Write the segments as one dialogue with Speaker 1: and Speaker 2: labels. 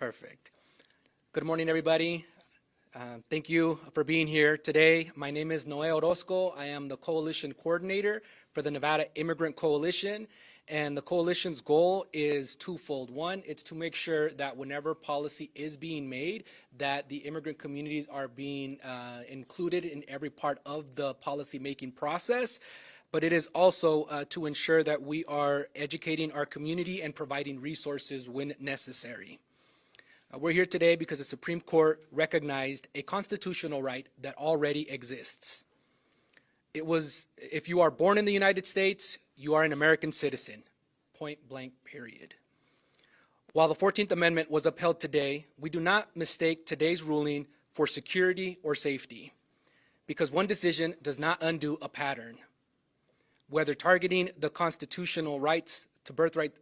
Speaker 1: Perfect. Good morning, everybody. Thank you for being here today. My name is Noé Orozco. I am the Coalition Coordinator for the Nevada Immigrant Coalition, and the coalition's goal is twofold. One, it's to make sure that whenever policy is being made, that the immigrant communities are being included in every part of the policy-making process. But it is also to ensure that we are educating our community and providing resources when necessary. We're here today because the Supreme Court recognized a constitutional right that already exists. It was, if you are born in the United States, you are an American citizen, point blank, period. While the 14th Amendment was upheld today, we do not mistake today's ruling for security or safety, because one decision does not undo a pattern. Whether targeting the constitutional rights to birthright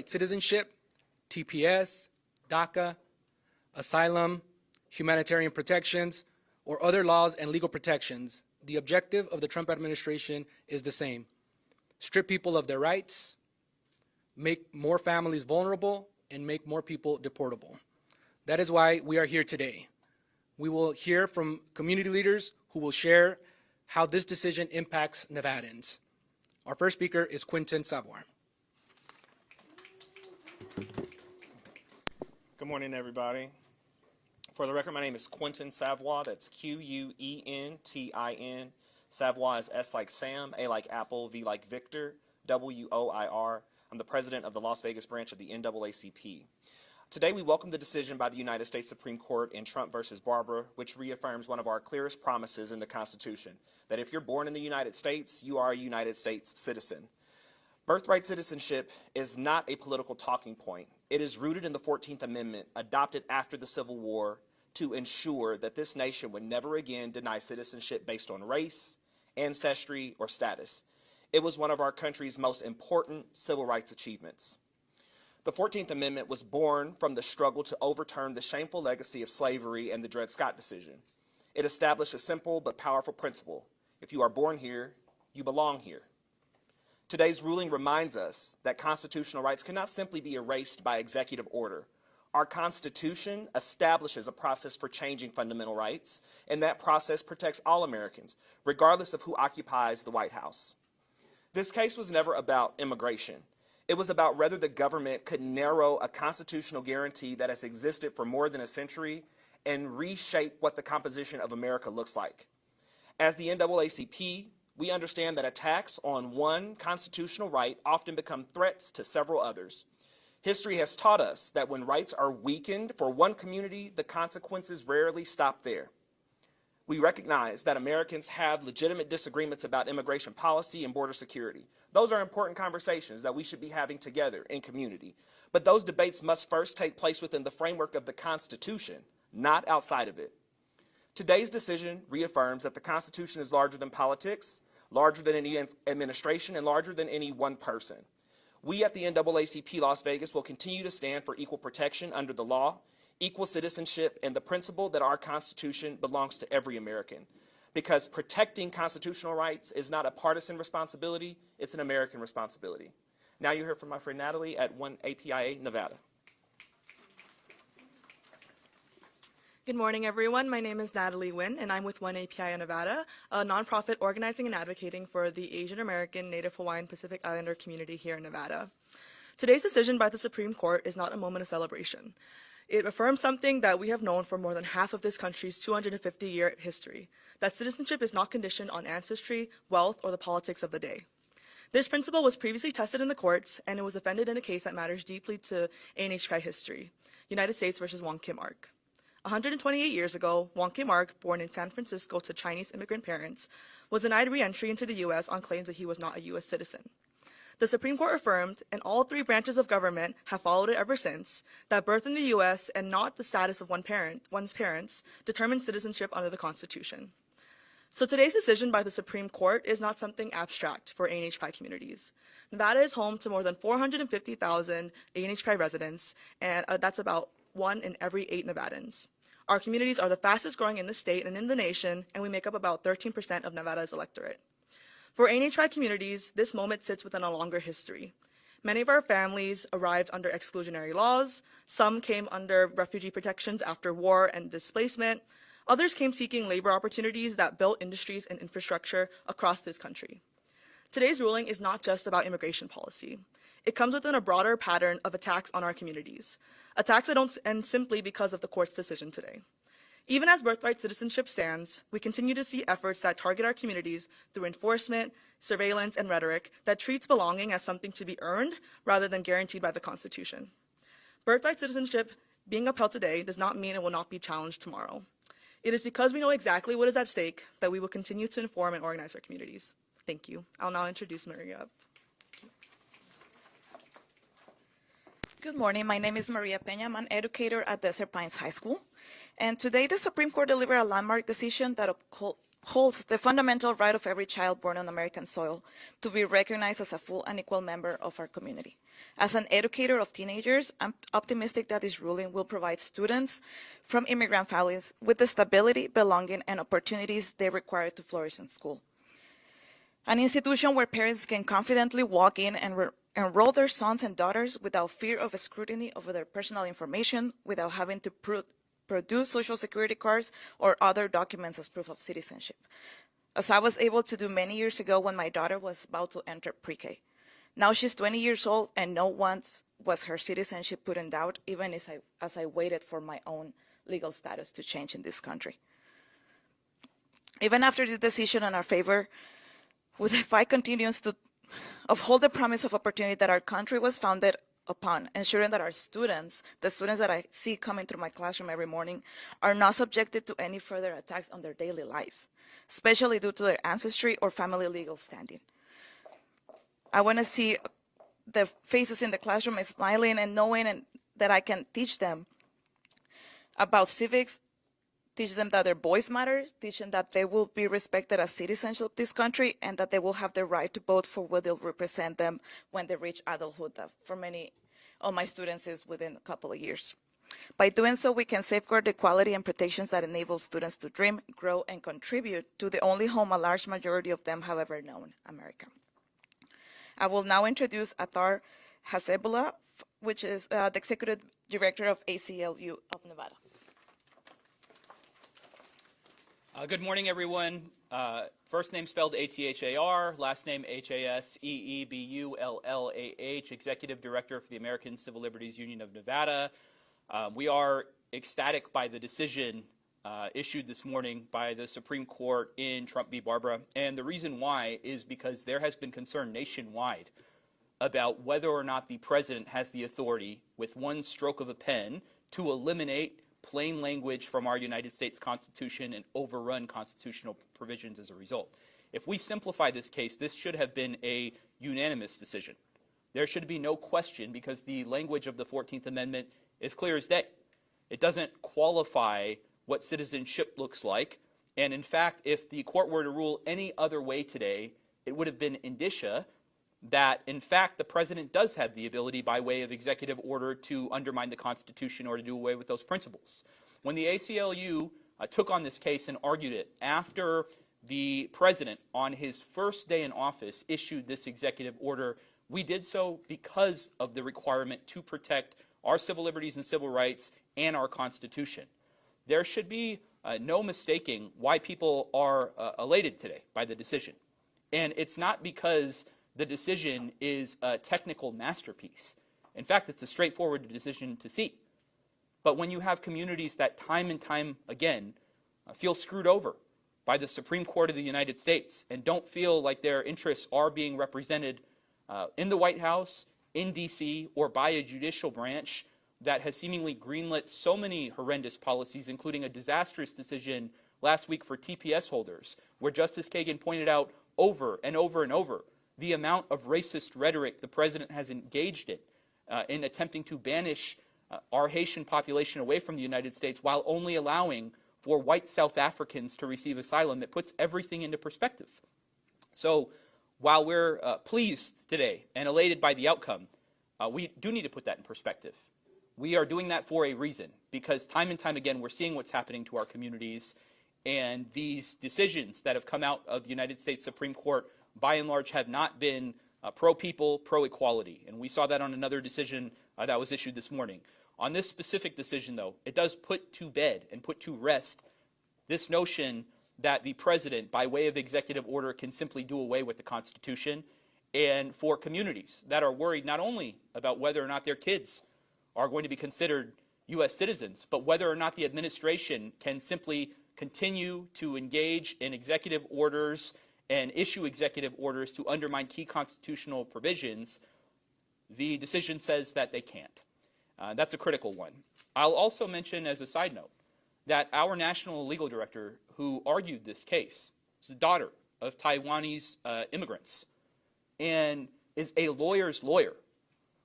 Speaker 1: citizenship, TPS, DACA, asylum, humanitarian protections, or other laws and legal protections, the objective of the Trump administration is the same: strip people of their rights, make more families vulnerable, and make more people deportable. That is why we are here today. We will hear from community leaders who will share how this decision impacts Nevadans. Our first speaker is Quentin Savoy.
Speaker 2: Good morning, everybody. For the record, my name is Quentin Savoy. That's Quentin. Savoy is S like Sam, A like Apple, V like Victor, WOIR. I'm the president of the Las Vegas branch of the NAACP. Today, we welcome the decision by the United States Supreme Court in Trump versus Barbara, which reaffirms one of our clearest promises in the Constitution, that if you're born in the United States, you are a United States citizen. Birthright citizenship is not a political talking point. It is rooted in the 14th Amendment, adopted after the Civil War, to ensure that this nation would never again deny citizenship based on race, ancestry, or status. It was one of our country's most important civil rights achievements. The 14th Amendment was born from the struggle to overturn the shameful legacy of slavery and the Dred Scott decision. It established a simple but powerful principle: if you are born here, you belong here. Today's ruling reminds us that constitutional rights cannot simply be erased by executive order. Our Constitution establishes a process for changing fundamental rights, and that process protects all Americans, regardless of who occupies the White House. This case was never about immigration. It was about whether the government could narrow a constitutional guarantee that has existed for more than a century and reshape what the composition of America looks like. As the NAACP, we understand that attacks on one constitutional right often become threats to several others. History has taught us that when rights are weakened for one community, the consequences rarely stop there. We recognize that Americans have legitimate disagreements about immigration policy and border security. Those are important conversations that we should be having together in community. But those debates must first take place within the framework of the Constitution, not outside of it. Today's decision reaffirms that the Constitution is larger than politics, larger than any administration, and larger than any one person. We at the NAACP Las Vegas will continue to stand for equal protection under the law, equal citizenship, and the principle that our Constitution belongs to every American. Because protecting constitutional rights is not a partisan responsibility, it's an American responsibility. Now you hear from my friend Natalie at 1APIA Nevada.
Speaker 3: Good morning, everyone. My name is Natalie Nguyen, and I'm with 1APIA Nevada, a nonprofit organizing and advocating for the Asian American, Native Hawaiian, Pacific Islander community here in Nevada. Today's decision by the Supreme Court is not a moment of celebration. It affirms something that we have known for more than half of this country's 250-year history, that citizenship is not conditioned on ancestry, wealth, or the politics of the day. This principle was previously tested in the courts, and it was defended in a case that matters deeply to ANHPI history, United States versus Wong Kim Ark. 128 years ago, Wong Kim Ark, born in San Francisco to Chinese immigrant parents, was denied re-entry into the U.S. on claims that he was not a U.S. citizen. The Supreme Court affirmed, and all three branches of government have followed it ever since, that birth in the U.S. and not the status of one's parents determines citizenship under the Constitution. So today's decision by the Supreme Court is not something abstract for ANHPI communities. Nevada is home to more than 450,000 ANHPI residents, and that's about 1 in every 8 Nevadans. Our communities are the fastest growing in the state and in the nation, and we make up about 13% of Nevada's electorate. For ANHPI communities, this moment sits within a longer history. Many of our families arrived under exclusionary laws. Some came under refugee protections after war and displacement. Others came seeking labor opportunities that built industries and infrastructure across this country. Today's ruling is not just about immigration policy. It comes within a broader pattern of attacks on our communities, attacks that don't end simply because of the court's decision today. Even as birthright citizenship stands, we continue to see efforts that target our communities through enforcement, surveillance, and rhetoric that treats belonging as something to be earned rather than guaranteed by the Constitution. Birthright citizenship being upheld today does not mean it will not be challenged tomorrow. It is because we know exactly what is at stake that we will continue to inform and organize our communities. Thank you. I'll now introduce Maria.
Speaker 4: Good morning. My name is Maria Peña. I'm an educator at Desert Pines High School. And today the Supreme Court delivered a landmark decision that upholds the fundamental right of every child born on American soil to be recognized as a full and equal member of our community. As an educator of teenagers, I'm optimistic that this ruling will provide students from immigrant families with the stability, belonging, and opportunities they require to flourish in school. An institution where parents can confidently walk in and enroll their sons and daughters without fear of scrutiny over their personal information, without having to produce social security cards or other documents as proof of citizenship, as I was able to do many years ago when my daughter was about to enter pre-K. Now she's 20 years old, and no once was her citizenship put in doubt, even as I waited for my own legal status to change in this country. Even after the decision in our favor, the fight continues to uphold the promise of opportunity that our country was founded upon, ensuring that our students, the students that I see coming through my classroom every morning, are not subjected to any further attacks on their daily lives, especially due to their ancestry or family legal standing. I want to see the faces in the classroom smiling and knowing that I can teach them about civics, teach them that their voice matters, teach them that they will be respected as citizens of this country, and that they will have the right to vote for what will represent them when they reach adulthood. That for many of my students is within a couple of years. By doing so, we can safeguard the quality and protections that enable students to dream, grow, and contribute to the only home a large majority of them have ever known, America. I will now introduce Atar Hasebullah, which is the Executive Director of ACLU of Nevada.
Speaker 5: Good morning, everyone. First name spelled A-T-H-A-R, last name H-A-S-E-E-B-U-L-L-A-H, Executive Director for the American Civil Liberties Union of Nevada. We are ecstatic by the decision issued this morning by the Supreme Court in Trump v. Barbara. And the reason why is because there has been concern nationwide about whether or not the president has the authority, with one stroke of a pen, to eliminate plain language from our United States Constitution and overrun constitutional provisions as a result. If we simplify this case, this should have been a unanimous decision. There should be no question because the language of the 14th Amendment is clear as day. It doesn't qualify what citizenship looks like. And in fact, if the court were to rule any other way today, it would have been indicia that, in fact, the president does have the ability by way of executive order to undermine the Constitution or to do away with those principles. When the ACLU took on this case and argued it after the president, on his first day in office, issued this executive order, we did so because of the requirement to protect our civil liberties and civil rights and our Constitution. There should be no mistaking why people are elated today by the decision. And it's not because the decision is a technical masterpiece. In fact, it's a straightforward decision to see. But when you have communities that time and time again feel screwed over by the Supreme Court of the United States and don't feel like their interests are being represented in the White House, in D.C., or by a judicial branch that has seemingly greenlit so many horrendous policies, including a disastrous decision last week for TPS holders, where Justice Kagan pointed out over and over and over the amount of racist rhetoric the president has engaged in attempting to banish our Haitian population away from the United States while only allowing for white South Africans to receive asylum. It puts everything into perspective. So while we're pleased today and elated by the outcome, we do need to put that in perspective. We are doing that for a reason, because time and time again we're seeing what's happening to our communities, and these decisions that have come out of the United States Supreme Court by and large have not been pro-people, pro-equality. And we saw that on another decision that was issued this morning. On this specific decision, though, it does put to bed and put to rest this notion that the president, by way of executive order, can simply do away with the Constitution. And for communities that are worried not only about whether or not their kids are going to be considered U.S. citizens, but whether or not the administration can simply continue to engage in executive orders and issue executive orders to undermine key constitutional provisions, the decision says that they can't. That's a critical one. I'll also mention as a side note that our national legal director who argued this case is the daughter of Taiwanese immigrants and is a lawyer's lawyer,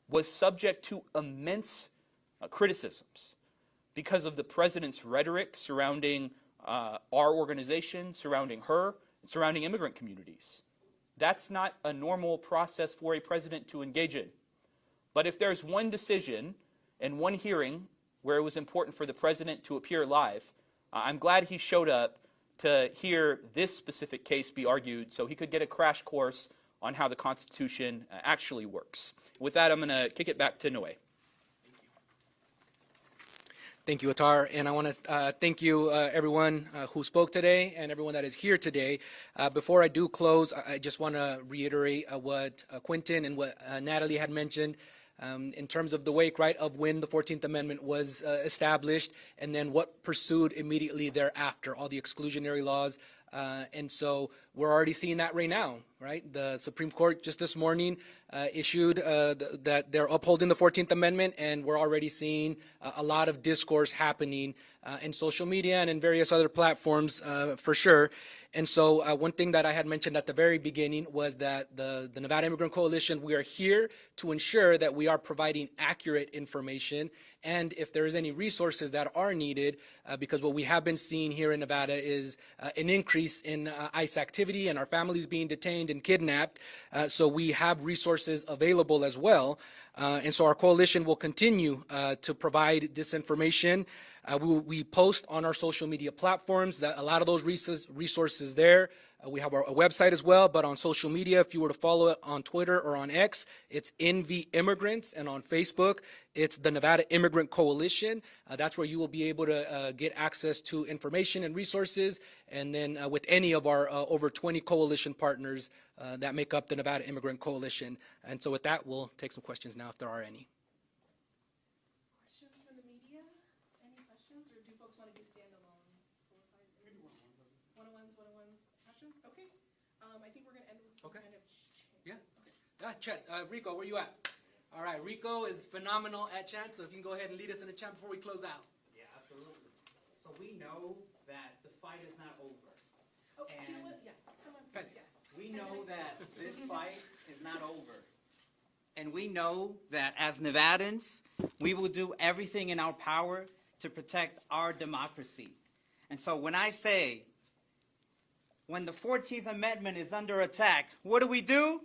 Speaker 5: was subject to immense criticisms because of the president's rhetoric surrounding our organization, surrounding her, surrounding immigrant communities. That's not a normal process for a president to engage in. But if there's one decision and one hearing where it was important for the president to appear live, I'm glad he showed up to hear this specific case be argued so he could get a crash course on how the Constitution actually works. With that, I'm going to kick it back to Noe.
Speaker 1: Thank you, Attar, and I want to thank you, everyone who spoke today and everyone that is here today. Before I do close, I just want to reiterate what Quentin and what Natalie had mentioned in terms of the wake, right, of when the 14th Amendment was established and then what pursued immediately thereafter, all the exclusionary laws. And so we're already seeing that right now, right? The Supreme Court just this morning issued that they're upholding the 14th Amendment, and we're already seeing a lot of discourse happening in social media and in various other platforms for sure. And so one thing that I had mentioned at the very beginning was that the Nevada Immigrant Coalition, we are here to ensure that we are providing accurate information, and if there is any resources that are needed, because what we have been seeing here in Nevada is an increase in ICE activity and our families being detained and kidnapped. So we have resources available as well. And so our coalition will continue to provide this information. We post on our social media platforms that a lot of those resources there. We have our website as well, but on social media, if you were to follow it on Twitter or on X, it's NV Immigrants, and on Facebook, it's the Nevada Immigrant Coalition. That's where you will be able to get access to information and resources, and then with any of our over 20 coalition partners that make up the Nevada Immigrant Coalition. And so with that, we'll take some questions now if there are any.
Speaker 6: Questions from the media? Any questions, or do folks want to do standalone? Maybe one-on-ones, questions? Okay. I think we're going to end with some kind of
Speaker 1: Yeah. Okay. Chet, Rico, where you at? All right, Rico is phenomenal at chant, so if you can go ahead and lead us in a chant before we close out.
Speaker 7: Yeah, absolutely. So we know that the fight is not over.
Speaker 6: Oh,
Speaker 7: And
Speaker 6: Sheila, yeah, come on.
Speaker 1: Okay.
Speaker 6: Yeah.
Speaker 7: we know that this fight is not over. And we know that as Nevadans, we will do everything in our power to protect our democracy. And so when I say, when the 14th Amendment is under attack, what do we do?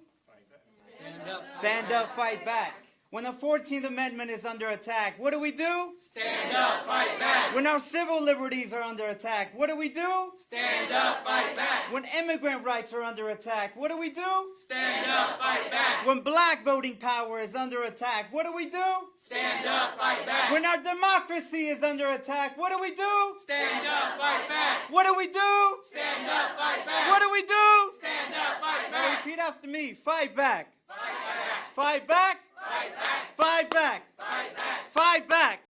Speaker 1: Stand up.
Speaker 7: Stand up, fight back. When the 14th Amendment is under attack, what do we do?
Speaker 1: Stand up, fight back.
Speaker 7: When our civil liberties are under attack, what do we do?
Speaker 1: Stand up, fight back.
Speaker 7: When immigrant rights are under attack, what do we do?
Speaker 1: Stand up, fight back.
Speaker 7: When black voting power is under attack, what do we do?
Speaker 1: Stand up, fight back.
Speaker 7: When our democracy is under attack, what do we do?
Speaker 1: Stand up, fight back.
Speaker 7: What do we do?
Speaker 1: Stand up, fight back.
Speaker 7: What do we do?
Speaker 1: Stand up, fight
Speaker 7: Now repeat after me. Fight back. Fight back. Fight back. Fight back. Fight back. Fight back. Fight back.